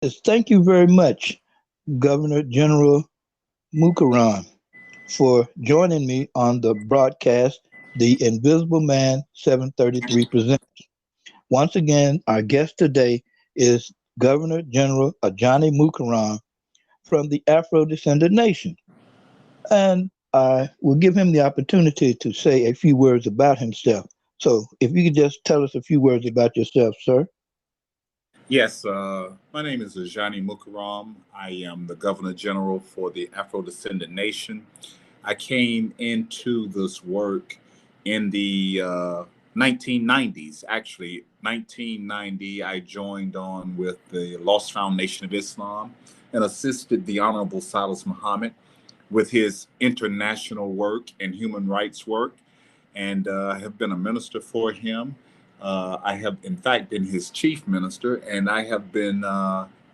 Yes, thank you very much, Governor General Mukarram, for joining me on the broadcast, The Invisible Man 733 Presents. Once again, our guest today is Governor General Ajani Mukarram from the Afro-Descendant Nation. And I will give him the opportunity to say a few words about himself. So if you could just tell us a few words about yourself, sir. Yes, my name is Ajani Mukarram. I am the Governor General for the Afrodescendant Nation. I came into this work in the 1990s. Actually, 1990, I joined on with the Lost Foundation of Islam and assisted the Honorable Silis Muhammad with his international work and human rights work, and have been a minister for him. I have, in fact, been his chief minister, and I have been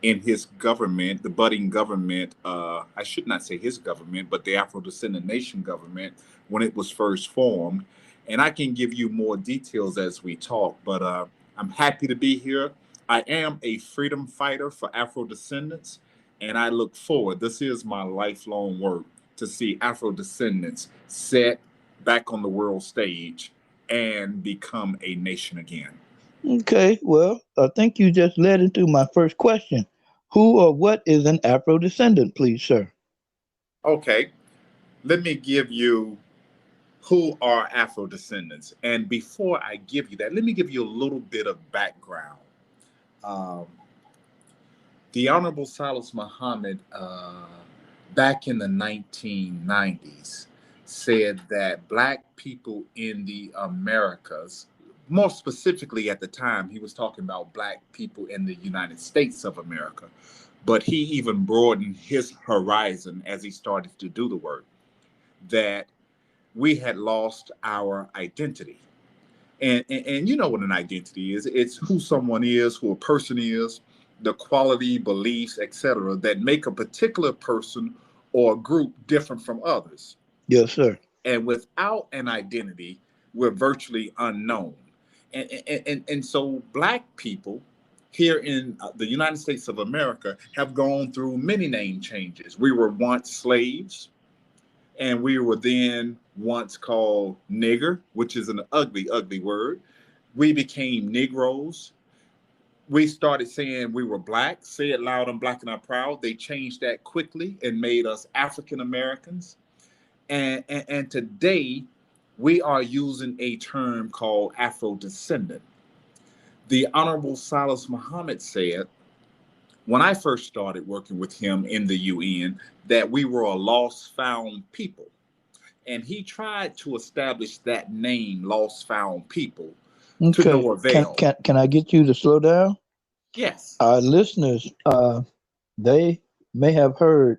in his government, the budding government. I should not say his government, but the Afro Descendant Nation government when it was first formed. And I can give you more details as we talk, but I'm happy to be here. I am a freedom fighter for Afro descendants, and I look forward. This is my lifelong work to see Afro descendants set back on the world stage and become a nation again. Okay, well, I think you just led into my first question. Who or what is an Afro descendant, please, sir? Okay, let me give you who are Afro descendants. And before I give you that, let me give you a little bit of background. Um, the Honorable Silis Muhammad, back in the 1990s, said that Black people in the Americas, more specifically at the time, he was talking about Black people in the United States of America, but he even broadened his horizon as he started to do the work, that we had lost our identity. And you know what an identity is. It's who someone is, who a person is, the quality, beliefs, etc., that make a particular person or group different from others. Yes, sir. And without an identity, we're virtually unknown. And so Black people here in the United States of America have gone through many name changes. We were once slaves, and we were then once called nigger, which is an ugly, ugly word. We became Negroes. We started saying we were Black, say it loud, I'm Black and I'm proud. They changed that quickly and made us African Americans. And today we are using a term called Afro descendant. The Honorable Silis Muhammad said, when I first started working with him in the UN, that we were a lost found people. And he tried to establish that name, Lost Found People, to Okay. no avail. Can I get you to slow down? Yes. Our listeners, they may have heard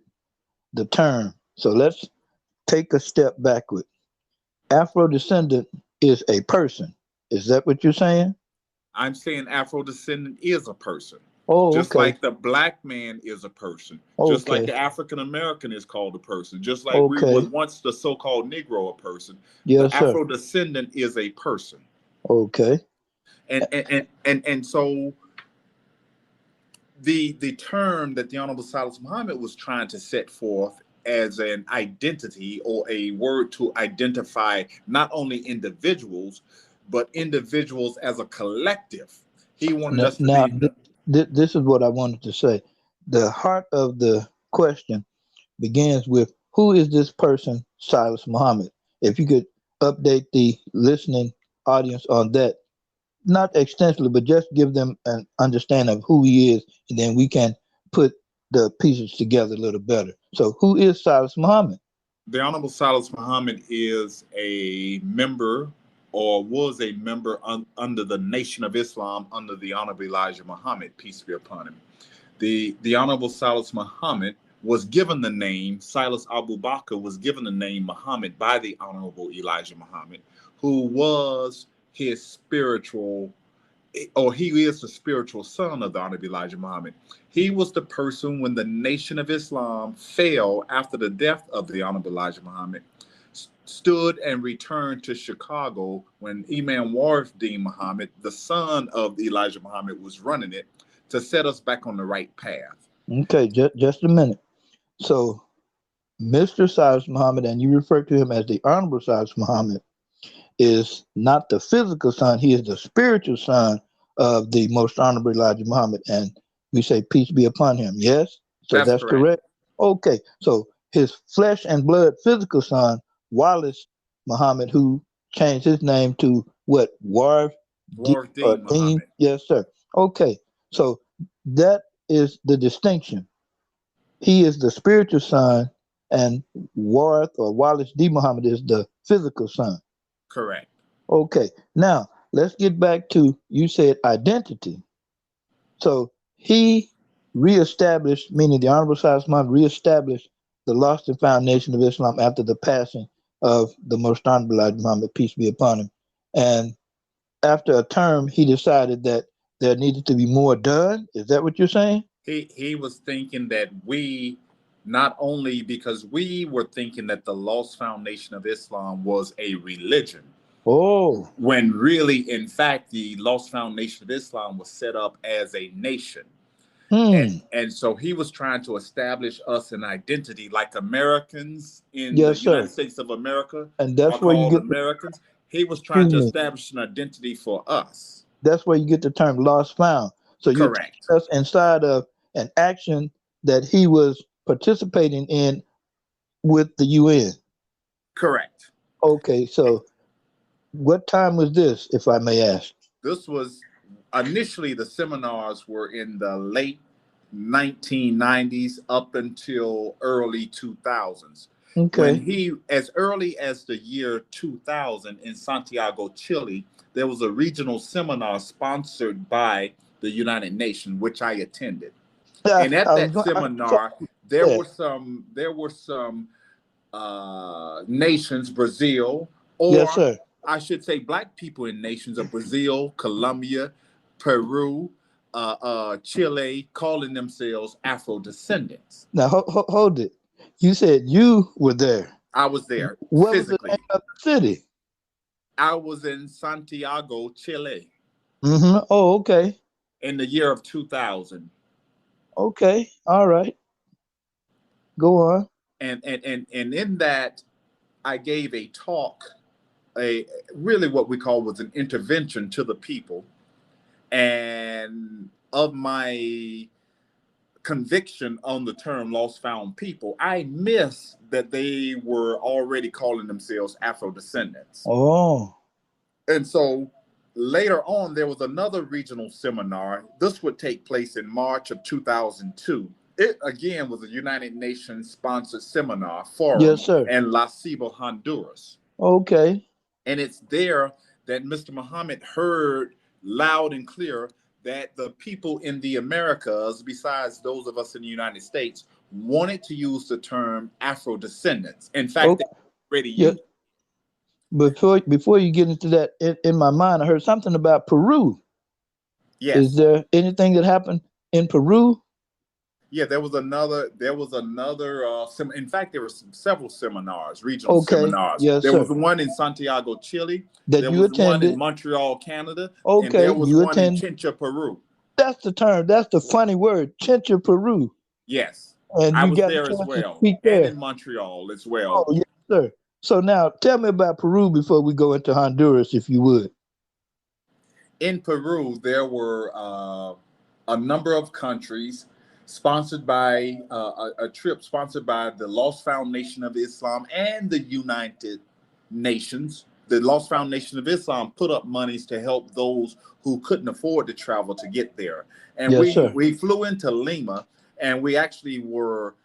the term. So let's take a step backward. Afro descendant is a person. Is that what you're saying? I'm saying Afro descendant is a person. Oh, Just okay. like the Black man is a person. Just like Okay. the African American is called a person. Just like we were Okay. once the so-called Negro a person. The Yes, sir. Afro descendant is a person. Okay. And so the term that the Honorable Silis Muhammad was trying to set forth as an identity or a word to identify not only individuals, but individuals as a collective. He wanted Now, us to be. this is what I wanted to say. The heart of the question begins with who is this person, Silas Muhammad? If you could update the listening audience on that, not extensively, but just give them an understanding of who he is, and then we can put the pieces together a little better. So, who is Silas Muhammad? The Honorable Silis Muhammad is a member or was a member under the Nation of Islam under the Honorable Elijah Muhammad, peace be upon him. The Honorable Silis Muhammad was given the name, Silas Abu Bakr was given the name Muhammad by the Honorable Elijah Muhammad, who was his spiritual, or he is the spiritual son of the Honorable Elijah Muhammad. He was the person when the Nation of Islam fell after the death of the Honorable Elijah Muhammad, stood and returned to Chicago when Imam Warif Muhammad, the son of Elijah Muhammad, was running it, to set us back on the right path. Okay, just a minute. So, Mr. Silis Muhammad, and you refer to him as the Honorable Silis Muhammad, is not the physical son, he is the spiritual son of the Most Honorable Elijah Muhammad. And we say, peace be upon him. Yes? So That's that's correct. correct? Okay. So his flesh and blood physical son, Wallace Muhammad, who changed his name to what? Warf Dean Dean? Muhammad. Yes, sir. Okay. So that is the distinction. He is the spiritual son, and Warth or Wallace D. Muhammad is the physical son. Correct. Okay, now let's get back to, you said identity. So he reestablished, meaning the Honorable Silis Muhammad reestablished the lost and found nation of Islam after the passing of the Most Honorable Elijah Muhammad, peace be upon him. And after a term, he decided that there needed to be more done. Is that what you're saying? He was thinking that we, not only because we were thinking that the lost foundation of Islam was a religion. Oh. When really, in fact, the lost foundation of Islam was set up as a nation. And so he was trying to establish us an identity like Americans in the United States of America. And that's where you get Americans. He was trying to establish an identity for us. That's where you get the term lost found. So you're taking us inside of an action that he was participating in with the UN. Correct. Okay, so what time was this, if I may ask? This was initially, the seminars were in the late 1990s up until early 2000s. Okay. When he, as early as the year 2000 in Santiago, Chile, there was a regional seminar sponsored by the United Nations, which I attended. And at that seminar, there were some nations, Brazil, or I should say black people in nations of Brazil, Colombia, Peru, Chile, calling themselves Afrodescendants. Now, hold it. You said you were there. I was there. What physically. was the name of the city? I was in Santiago, Chile. Mm-hmm. Oh, okay. In the year of 2000. Okay. All right. Go on. And in that, I gave a talk, really what we call was an intervention to the people, and of my conviction on the term lost found people, I missed that they were already calling themselves Afro-descendants. Oh. And so later on, there was another regional seminar. This would take place in March of 2002. It, again, was a United Nations sponsored seminar forum in La Ceiba, Honduras. Okay. And it's there that Mr. Muhammad heard loud and clear that the people in the Americas, besides those of us in the United States, wanted to use the term Afro-descendants. In fact, they already used it. Before you get into that, in my mind, I heard something about Peru. Yes. Is there anything that happened in Peru? Yeah, there was another, in fact, there were several seminars, regional seminars. Yes, there was one in Santiago, Chile. There was one in Montreal, Canada. Okay. And there was one in Chincha, Peru. That's the term. That's the funny word, Chincha, Peru. Yes. And I was there as well. And in Montreal as well. Oh, yes, sir. So now tell me about Peru before we go into Honduras, if you would. In Peru, there were a number of countries sponsored by a trip sponsored by the Lost Foundation of Islam and the United Nations. The Lost Foundation of Islam put up monies to help those who couldn't afford to travel to get there. And we flew into Lima, and we actually were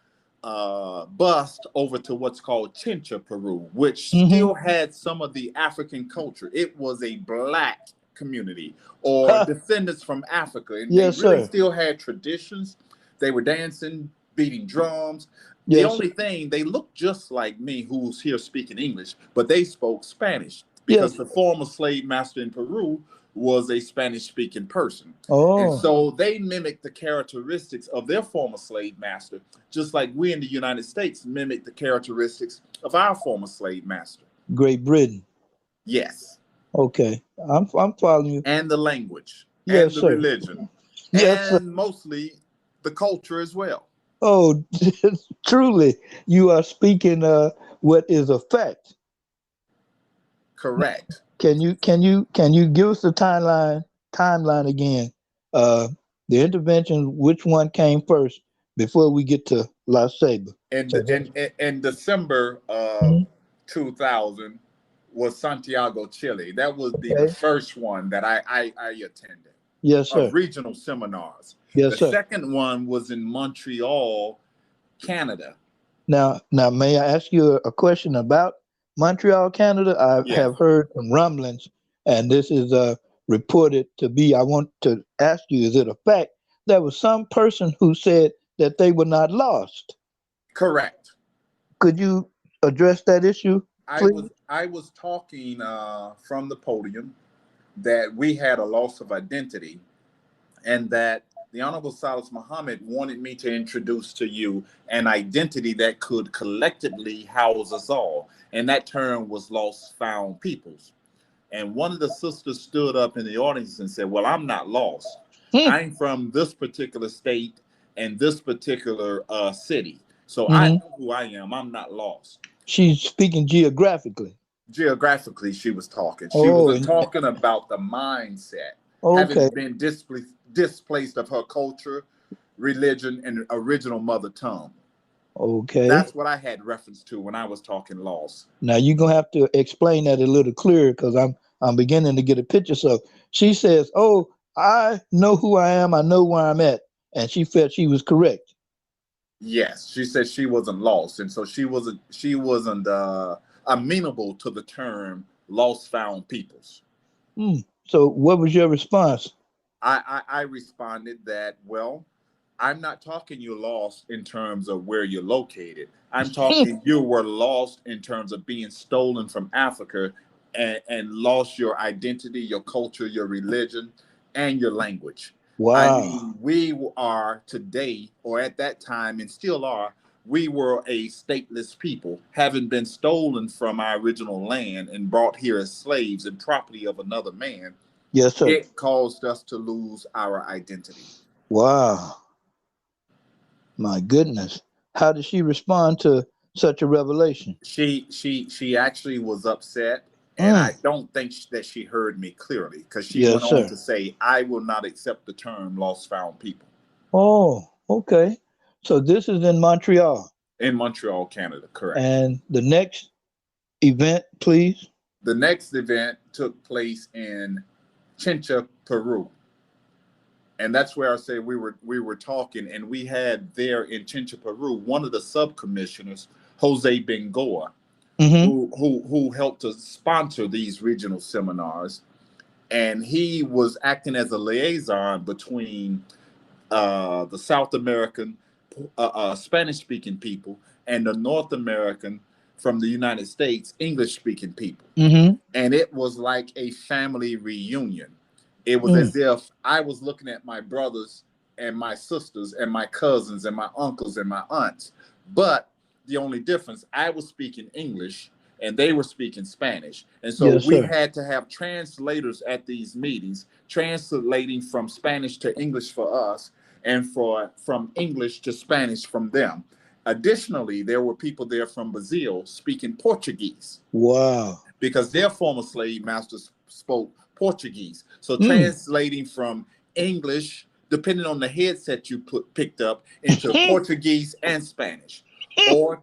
bused over to what's called Chincha, Peru, which still had some of the African culture. It was a black community or descendants from Africa. And they really still had traditions. They were dancing, beating drums. The only thing, they looked just like me, who's here speaking English, but they spoke Spanish because the former slave master in Peru was a Spanish-speaking person. And so they mimicked the characteristics of their former slave master, just like we in the United States mimic the characteristics of our former slave master. Great Britain. Yes. Okay. I'm following you. And the language. And the religion. Yes, sir. and mostly the culture as well. Oh, truly, you are speaking what is a fact. Correct. Can you give us the timeline again? Uh, the intervention, which one came first before we get to La Ceiba? In So the in December of Mhm. 2000 was Santiago, Chile. That would be the Okay. first one that I attended Yes, of sir. regional seminars. Yes, The sir. second one was in Montreal, Canada. Now, may I ask you a question about Montreal, Canada? I Yes, have heard some rumblings, and this is reported to be. I want to ask you: is it a fact? There was some person who said that they were not lost. correct. Could you address that issue, please? I was talking from the podium that we had a loss of identity, and that the Honorable Silis Muhammad wanted me to introduce to you an identity that could collectively house us all. And that term was lost found peoples. And one of the sisters stood up in the audience and said, well, I'm not lost. Hmm. I'm from this particular state and this particular city. So I Hmm. know who I am. I'm not lost. She's speaking geographically. Geographically, she was talking. She Oh, was talking about the mindset, having okay, been displaced of her culture, religion, and original mother tongue. okay. That's what I had reference to when I was talking loss. Now you're gonna have to explain that a little clearer because I'm beginning to get a picture. So she says, "Oh, I know who I am. I know where I'm at," and she felt she was correct. Yes, she said she wasn't lost, and so she wasn't amenable to the term lost found peoples. Hmm. So what was your response? I responded that, well, I'm not talking you lost in terms of where you're located. I'm talking you were lost in terms of being stolen from Africa, and lost your identity, your culture, your religion, and your language. I Wow. mean, we are today, or at that time, and still are, we were a stateless people, having been stolen from our original land and brought here as slaves and property of another man. Yes, sir. It caused us to lose our identity. Wow. My goodness. How did she respond to such a revelation? She actually was upset, and Mm. I don't think that she heard me clearly, because she went Yes, on sir. to say, I will not accept the term lost found people. Oh, okay. So this is in Montreal, In Montreal, Canada. Correct. and the next event, please. The next event took place in Chincha, Peru. And that's where I say we were talking, and we had there in Chincha, Peru, one of the sub-commissioners, Jose Bengoa, Mm-hmm. who helped to sponsor these regional seminars, and he was acting as a liaison between the South American Spanish-speaking people and the North American from the United States English-speaking people, Mm-hmm. and it was like a family reunion. It was Mm. as if I was looking at my brothers and my sisters and my cousins and my uncles and my aunts. But the only difference, I was speaking English and they were speaking Spanish. And so Yes, we sir. had to have translators at these meetings, translating from Spanish to English for us, and from English to Spanish from them. Additionally, there were people there from Brazil speaking Portuguese, Wow. because their former slave masters spoke Portuguese. So Mm. translating from English, depending on the headset you picked up, into Portuguese and Spanish, or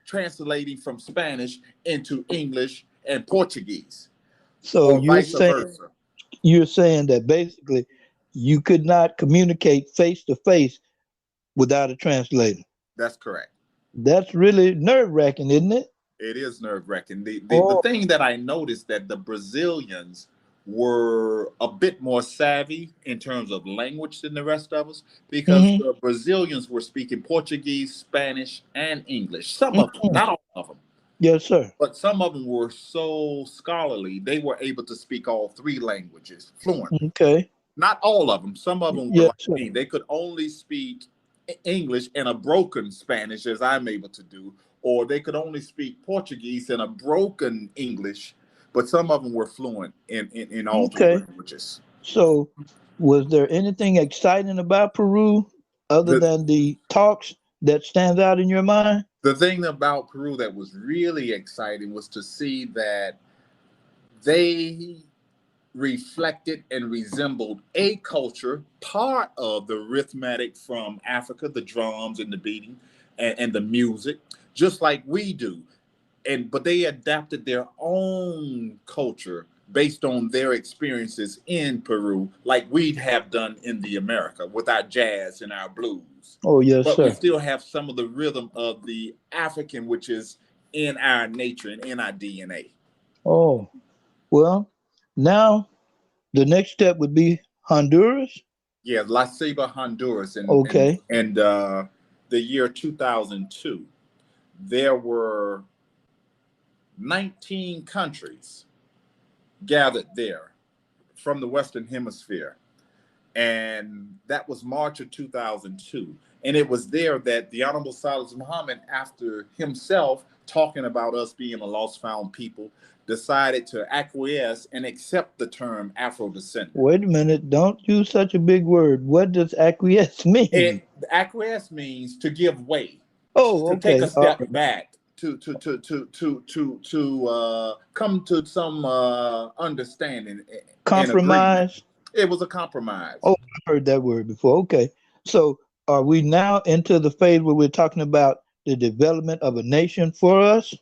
translating from Spanish into English and Portuguese, So or vice versa. you're saying that basically you could not communicate face to face without a translator. That's correct. That's really nerve wracking, isn't it? It is nerve wracking. The Oh. thing that I noticed, that the Brazilians were a bit more savvy in terms of language than the rest of us, because Mm-hmm. the Brazilians were speaking Portuguese, Spanish, and English. Some of them, not all of them, Yes, sir. but some of them were so scholarly they were able to speak all three languages fluently. Okay. Not all of them. Some of them were Yes, like sir. me. They could only speak English in a broken Spanish, as I'm able to do, or they could only speak Portuguese in a broken English. But some of them were fluent in all three Okay. languages. So Was there anything exciting about Peru other The than the talks that stands out in your mind? the thing about Peru that was really exciting was to see that they reflected and resembled a culture, part of the rhythmic from Africa, the drums and the beating and the music, just like we do. But they adapted their own culture based on their experiences in Peru, like we'd have done in the America with our jazz and our blues. Oh, yes, But we sir. still have some of the rhythm of the African, which is in our nature and in our DNA. Oh, well, now the next step would be Honduras. Yeah, La Ceiba, Honduras, Okay. the year 2002, there were 19 countries gathered there from the Western Hemisphere. And that was March of 2002. And it was there that the Honorable Silis Muhammad, after himself talking about us being a lost found people, decided to acquiesce and accept the term Afro-descendant. Wait a minute. Don't use such a big word. What does acquiesce mean? Acquiesce means to give way, Oh, to take a okay. All step right. back, to come to some understanding and agreement. Compromise. It was a compromise. Oh, I heard that word before. Okay. So are we now into the phase where we're talking about the development of a nation for us?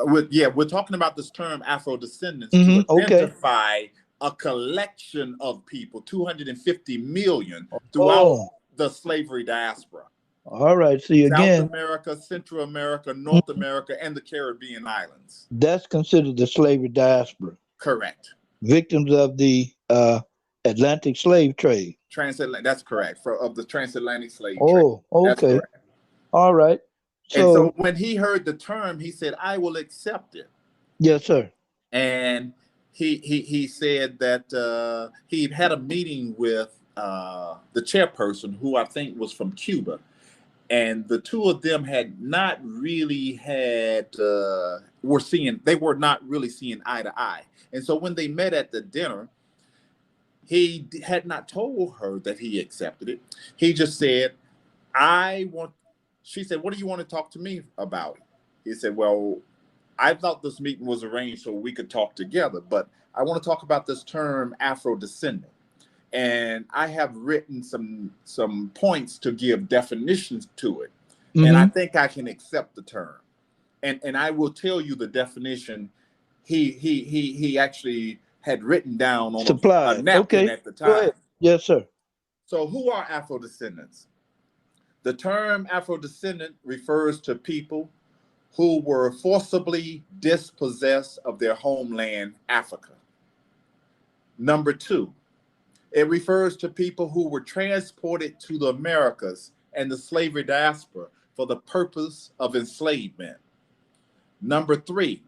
We're talking about this term Afro-descendants to Okay. identify a collection of people, 250 million, throughout Oh, the slavery diaspora. all right. See, South again, America, Central America, North America, and the Caribbean islands. that's considered the slavery diaspora, Correct. victims of the Atlantic slave trade. That's correct. Of the transatlantic slave trade. Oh, That's okay. correct. All right. And So, so when he heard the term, he said, "I will accept it." yes, sir. And he said that he had a meeting with the chairperson, who I think was from Cuba, and the two of them had not really they were not really seeing eye to eye. And so when they met at the dinner, he had not told her that he accepted it. He just said, "I want." She said, "What do you want to talk to me about?" He said, "Well, I thought this meeting was arranged so we could talk together, but I want to talk about this term Afro-descendant. And I have written some points to give definitions to it. And I think I can accept the term. And I will tell you the definition he actually had written down on a Supplies. napkin Okay. at the Go time. ahead. Yes, sir. So who are Afro-descendants? The term Afro-descendant refers to people who were forcibly dispossessed of their homeland, Africa. Number two, it refers to people who were transported to the Americas and the slavery diaspora for the purpose of enslavement. Number three,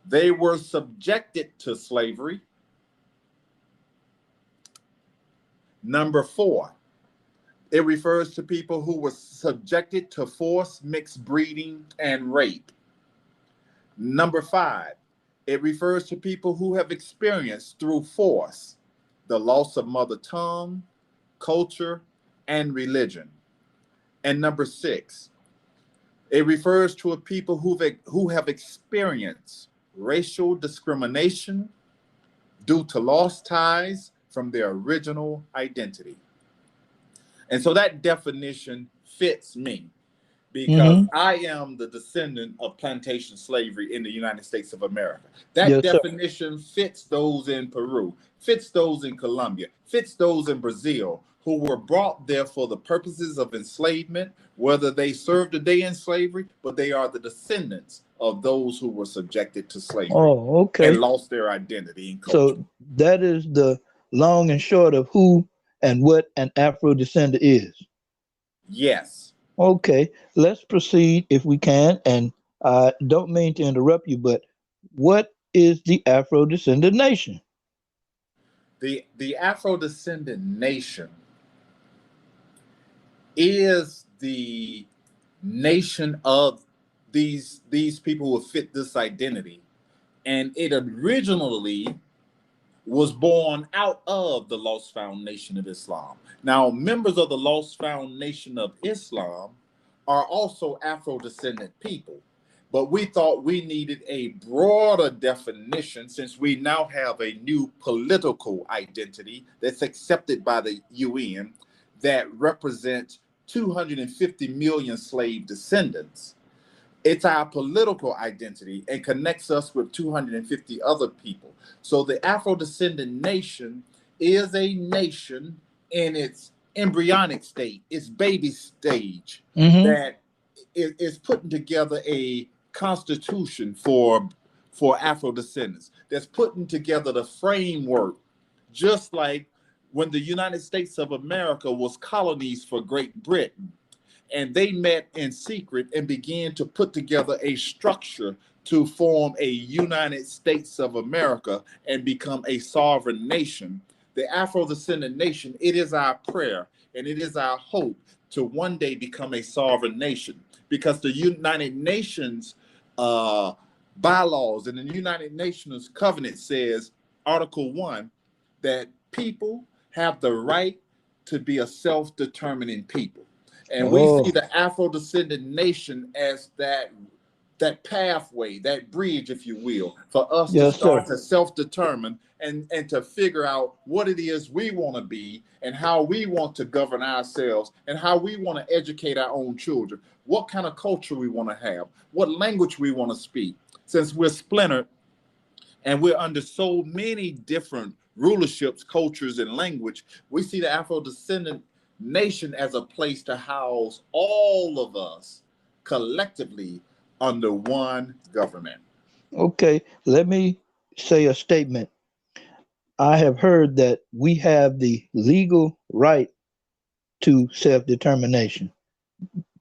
they were subjected to slavery. Number four, it refers to people who were subjected to forced mixed breeding and rape. Number five, it refers to people who have experienced through force the loss of mother tongue, culture, and religion. And number six, it refers to a people who have experienced racial discrimination due to lost ties from their original identity. And so that definition fits me, because I am the descendant of plantation slavery in the United States of America. That Yes, sir. definition fits those in Peru, fits those in Colombia, fits those in Brazil, who were brought there for the purposes of enslavement, whether they served a day in slavery, but they are the descendants of those who were subjected to slavery Oh, and okay. lost their identity and culture. So that is the long and short of who and what an Afro descendant is. Yes. Okay, let's proceed if we can. And I don't mean to interrupt you, but what is the Afro Descendant Nation? The Afro-descendant nation is the nation of these people who fit this identity. And it originally was born out of the Lost Foundation of Islam. Now, members of the Lost Foundation of Islam are also Afro-descendant people, but we thought we needed a broader definition since we now have a new political identity that's accepted by the UN that represents 250 million slave descendants. It's our political identity and connects us with 250 other people. So the Afro-Descendant Nation is a nation in its embryonic state, its baby stage, that is putting together a constitution for Afro-descendants, that's putting together the framework, just like when the United States of America was colonies for Great Britain. And they met in secret and began to put together a structure to form a United States of America and become a sovereign nation. The Afro-Descendant Nation, it is our prayer and it is our hope to one day become a sovereign nation, because the United Nations bylaws and the United Nations covenant says, Article 1, that people have the right to be a self-determining people. And we see the Afro-Descendant Nation as that pathway, that bridge, if you will, for us to start to self-determine and to figure out what it is we want to be and how we want to govern ourselves and how we want to educate our own children, what kind of culture we want to have, what language we want to speak. Since we're splintered and we're under so many different rulerships, cultures, and language, we see the Afro-Descendant Nation as a place to house all of us collectively under one government. Okay, let me say a statement. I have heard that we have the legal right to self-determination.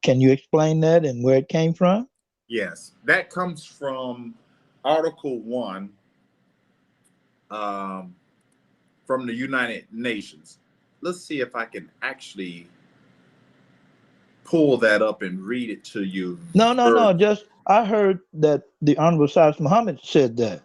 Can you explain that and where it came from? Yes, that comes from Article 1 from the United Nations. Let's see if I can actually pull that up and read it to you. No. Just I heard that the Honorable Silis Muhammad said that,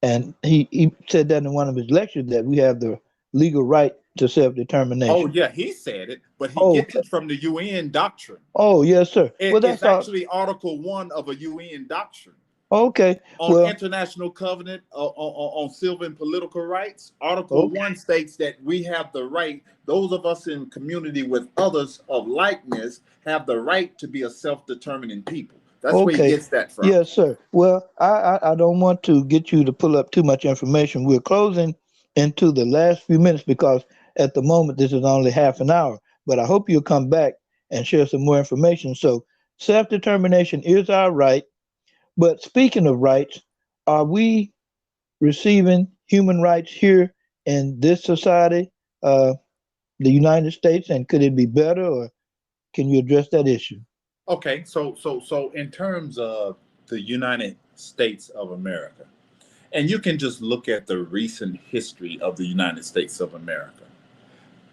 and he said that in one of his lectures that we have the legal right to self-determination. Oh yeah, he said it, but he gets it from the UN doctrine. Oh yes, sir. It's actually Article 1 of a UN doctrine. Okay. On international covenant on civil and political rights, Article 1 states that we have the right, those of us in community with others of likeness have the right to be a self-determining people. That's where he gets that from. Yes, sir. Well, I don't want to get you to pull up too much information. We're closing into the last few minutes because at the moment this is only half an hour. But I hope you'll come back and share some more information. So self-determination is our right. But speaking of rights, are we receiving human rights here in this society, the United States, and could it be better, or can you address that issue? Okay, so in terms of the United States of America, and you can just look at the recent history of the United States of America.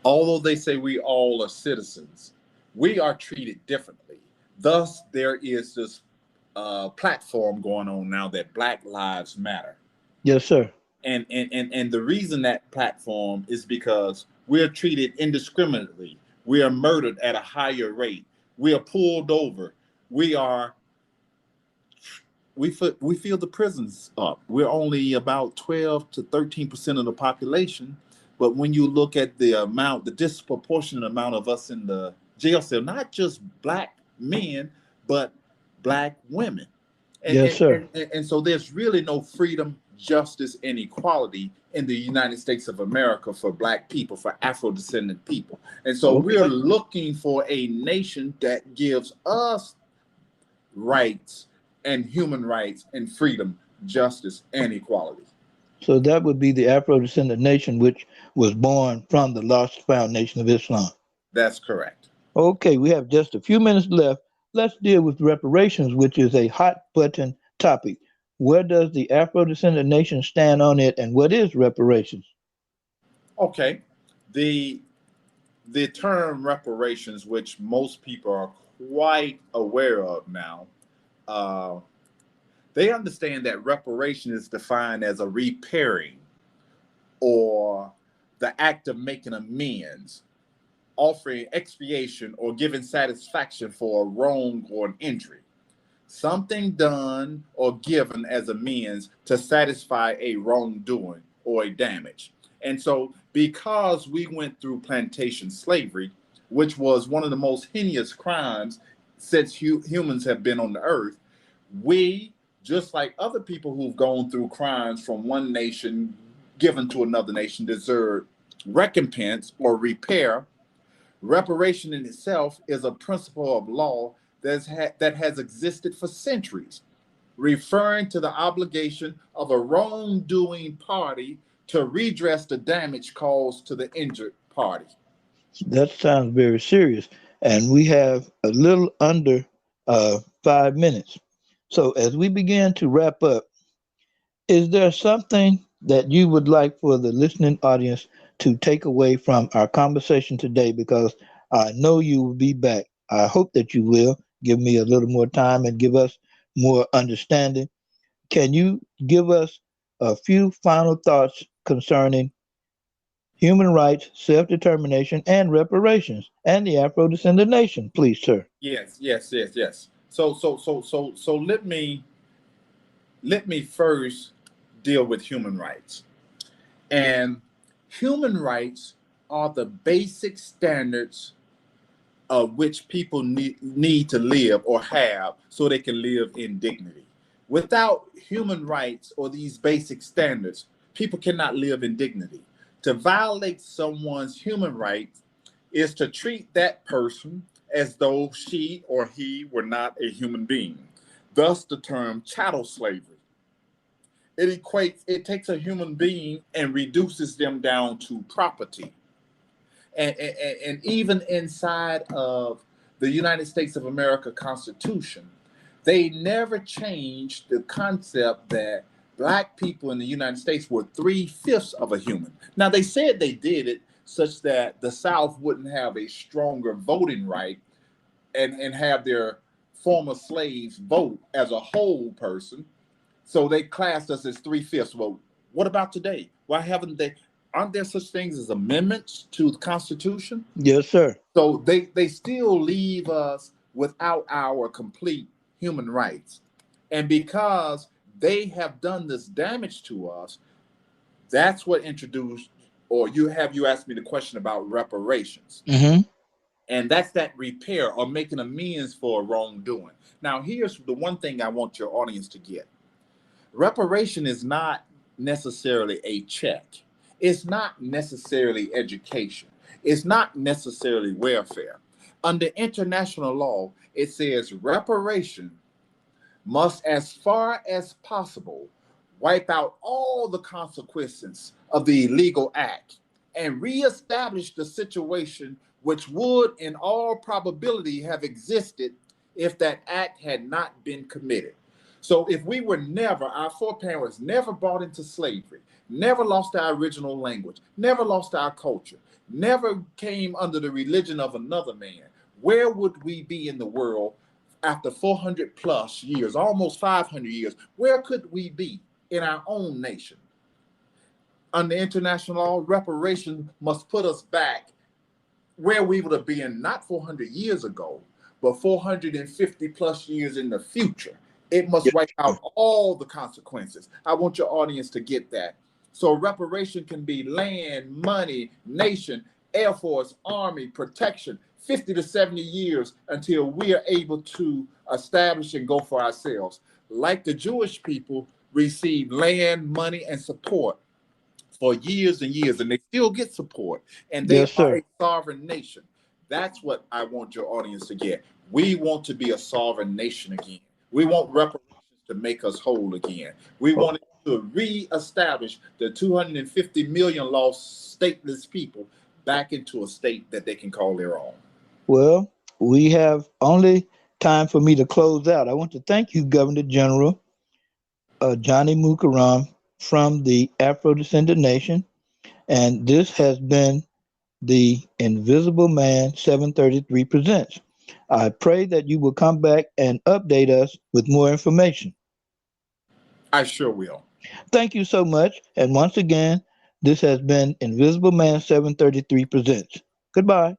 Although they say we all are citizens, we are treated differently. Thus, there is this platform going on now that Black Lives Matter. Yes, sir. And the reason that platform is because we're treated indiscriminately. We are murdered at a higher rate. We are pulled over. We fill the prisons up. We're only about 12 to 13% of the population. But when you look at the disproportionate amount of us in the jail cell, not just Black men, but Black women. Yes, sir. And so there's really no freedom, justice, and equality in the United States of America for Black people, for Afro-descendant people. And so we're looking for a nation that gives us rights and human rights and freedom, justice, and equality. So that would be the Afro-Descendant Nation, which was born from the Lost Foundation of Islam. That's correct. Okay, we have just a few minutes left. Let's deal with reparations, which is a hot button topic. Where does the Afro-Descendant Nation stand on it, and what is reparations? Okay, the term reparations, which most people are quite aware of now, they understand that reparation is defined as a repairing or the act of making amends, offering expiation, or giving satisfaction for a wrong or an injury. Something done or given as amends to satisfy a wrongdoing or a damage. And so, because we went through plantation slavery, which was one of the most heinous crimes since humans have been on the earth, we, just like other people who've gone through crimes from one nation given to another nation, deserve recompense or repair. Reparation in itself is a principle of law that has existed for centuries, referring to the obligation of a wrongdoing party to redress the damage caused to the injured party. That sounds very serious. And we have a little under 5 minutes. So as we begin to wrap up, is there something that you would like for the listening audience to take away from our conversation today? Because I know you will be back. I hope that you will give me a little more time and give us more understanding. Can you give us a few final thoughts concerning human rights, self-determination, and reparations, and the Afro-Descendant Nation, please, sir? Yes. So let me first deal with human rights. And human rights are the basic standards of which people need to live or have so they can live in dignity. Without human rights or these basic standards, people cannot live in dignity. To violate someone's human rights is to treat that person as though she or he were not a human being. Thus, the term chattel slavery. It takes a human being and reduces them down to property. And even inside of the United States of America Constitution, they never changed the concept that Black people in the United States were 3/5 of a human. Now, they said they did it such that the South wouldn't have a stronger voting right and have their former slaves vote as a whole person. So they classed us as 3/5. Well, what about today? Why haven't they? Aren't there such things as amendments to the Constitution? Yes, sir. So they still leave us without our complete human rights. And because they have done this damage to us, that's what introduced, or you asked me the question about reparations. Mm-hmm. And that's that repair or making amends for wrongdoing. Now, here's the one thing I want your audience to get. Reparation is not necessarily a check. It's not necessarily education. It's not necessarily welfare. Under international law, it says reparation must, as far as possible, wipe out all the consequences of the illegal act and reestablish the situation which would, in all probability, have existed if that act had not been committed. So if we were never, our foreparents never brought into slavery, never lost our original language, never lost our culture, never came under the religion of another man, where would we be in the world after 400 plus years, almost 500 years? Where could we be in our own nation? Under international law, reparation must put us back where we would have been not 400 years ago, but 450 plus years in the future. It must wipe out all the consequences. I want your audience to get that. So reparation can be land, money, nation, Air Force, Army, protection, 50 to 70 years until we are able to establish and go for ourselves. Like the Jewish people received land, money, and support for years and years, and they still get support. And they Yes, are sir. a sovereign nation. That's what I want your audience to get. We want to be a sovereign nation again. We want reparations to make us whole again. We want to reestablish the 250 million lost stateless people back into a state that they can call their own. Well, we have only time for me to close out. I want to thank you, Governor General Ajani Mukarram from the Afro-Descendant Nation. And this has been the Invisible Man 733 Presents. I pray that you will come back and update us with more information. I sure will. Thank you so much. And once again, This has been Invisible Man 733 Presents. Goodbye.